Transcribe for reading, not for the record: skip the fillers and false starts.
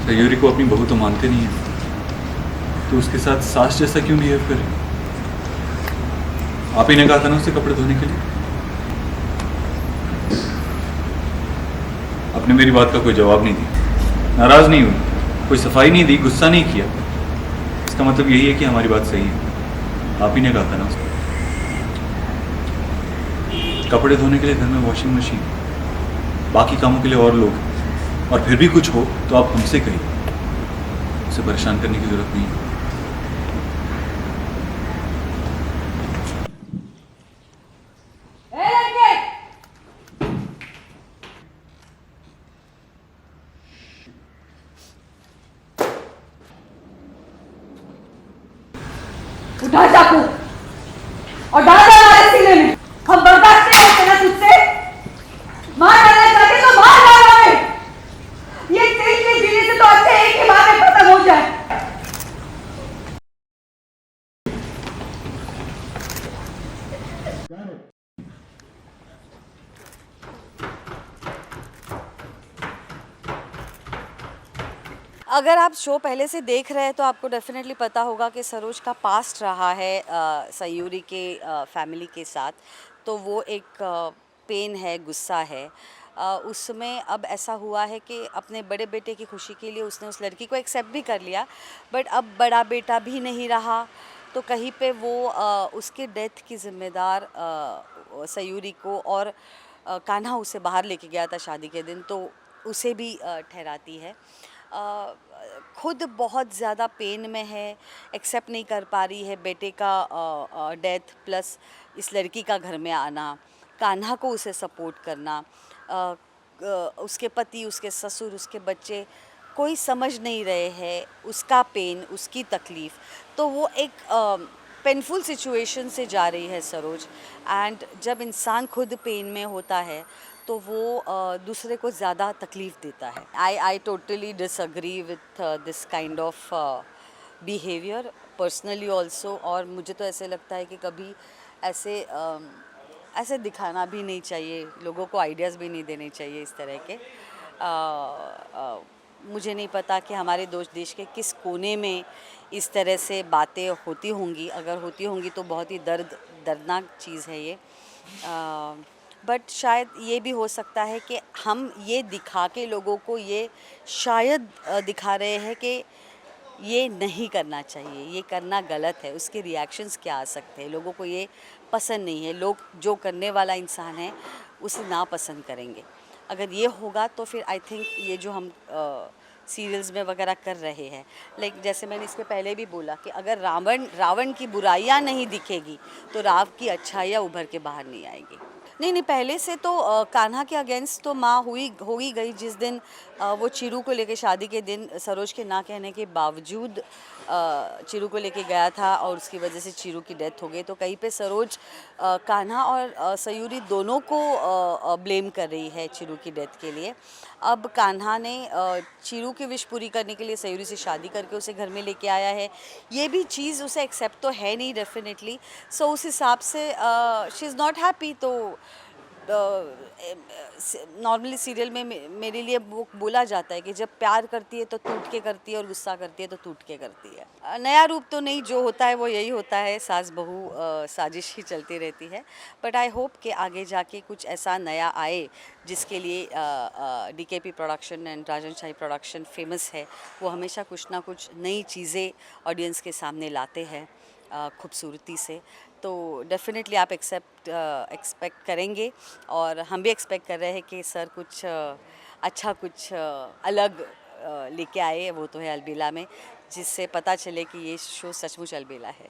सयूरी को अपनी बहू तो मानते नहीं है, तो उसके साथ सास जैसा क्यों बिहेव करे? आप ही ने कहा था ना उसे कपड़े धोने के लिए। आपने मेरी बात का कोई जवाब नहीं दिया, नाराज नहीं हुई, कोई सफाई नहीं दी, गुस्सा नहीं किया। इसका मतलब यही है कि हमारी बात सही है। आप ही ने कहा था ना उसे। कपड़े धोने के लिए घर में वॉशिंग मशीन, बाकी कामों के लिए और लोग, और फिर भी कुछ हो तो आप हमसे कहिए, उसे परेशान करने की जरूरत नहीं है। उठा चाकू और डाल दे हमारे सीने में। हम बर्दाश्त नहीं करते ना तुझसे। मार डालना चाहते तो मार डालो हमें। ये तेल के जीने से तो अच्छे एक ही बार में खत्म हो जाए। अगर आप शो पहले से देख रहे हैं तो आपको डेफिनेटली पता होगा कि सरोज का पास्ट रहा है सयूरी के फैमिली के साथ, तो वो एक पेन है, गुस्सा है। उसमें अब ऐसा हुआ है कि अपने बड़े बेटे की खुशी के लिए उसने उस लड़की को एक्सेप्ट भी कर लिया, बट अब बड़ा बेटा भी नहीं रहा, तो कहीं पे वो उसके डेथ की ज़िम्मेदार सयूरी को, और कान्हा उसे बाहर लेके गया था शादी के दिन, तो उसे भी ठहराती है। खुद बहुत ज़्यादा पेन में है, एक्सेप्ट नहीं कर पा रही है बेटे का डेथ प्लस इस लड़की का घर में आना, कान्हा को उसे सपोर्ट करना, उसके पति, उसके ससुर, उसके बच्चे कोई समझ नहीं रहे हैं उसका पेन, उसकी तकलीफ़, तो वो एक पेनफुल सिचुएशन से जा रही है सरोज। एंड जब इंसान खुद पेन में होता है तो वो दूसरे को ज़्यादा तकलीफ़ देता है। I totally disagree with this kind of behaviour personally also, और मुझे तो ऐसे लगता है कि कभी ऐसे ऐसे दिखाना भी नहीं चाहिए, लोगों को आइडियाज़ भी नहीं देने चाहिए इस तरह के। मुझे नहीं पता कि हमारे देश के किस कोने में इस तरह से बातें होती होंगी, अगर होती होंगी तो बहुत ही दर्दनाक चीज़ है ये। बट शायद ये भी हो सकता है कि हम ये दिखा के लोगों को ये शायद दिखा रहे हैं कि ये नहीं करना चाहिए, ये करना गलत है, उसके रिएक्शंस क्या आ सकते हैं, लोगों को ये पसंद नहीं है, लोग जो करने वाला इंसान है उसे नापसंद करेंगे। अगर ये होगा तो फिर आई थिंक ये जो हम सीरियल्स में वगैरह कर रहे हैं, लाइक जैसे मैंने इसके पहले भी बोला कि अगर रावण की बुराइयां नहीं दिखेगी तो राव की अच्छाइयाँ उभर के बाहर नहीं आएगी। नहीं, पहले से तो कान्हा के अगेंस्ट तो माँ हो ही गई जिस दिन वो चिरू को लेके शादी के दिन सरोज के ना कहने के बावजूद चिरू को लेके गया था, और उसकी वजह से चिरू की डेथ हो गई। तो कहीं पे सरोज कान्हा और सयूरी दोनों को ब्लेम कर रही है चिरू की डेथ के लिए। अब कान्हा ने चिरू की विश पूरी करने के लिए सयूरी से शादी करके उसे घर में लेके आया है, ये भी चीज़ उसे एक्सेप्ट तो है नहीं डेफिनेटली। सो उस हिसाब से शी इज़ नॉट हैप्पी। तो नॉर्मली सीरियल में मेरे लिए वो बोला जाता है कि जब प्यार करती है तो टूट के करती है और गुस्सा करती है तो टूट के करती है। नया रूप तो नहीं, जो होता है वो यही होता है, सास बहू साजिश ही चलती रहती है। बट आई होप कि आगे जाके कुछ ऐसा नया आए जिसके लिए D K P production and Rajan Shahi production famous है। वो हमेशा कुछ ना कुछ नई चीज़ें ऑडियंस के सामने लाते हैं खूबसूरती से। तो डेफिनेटली आप एक्सपेक्ट करेंगे, और हम भी एक्सपेक्ट कर रहे हैं कि सर कुछ अच्छा, कुछ अलग लेके आए। वो तो है अलबेला में, जिससे पता चले कि ये शो सचमुच अलबेला है।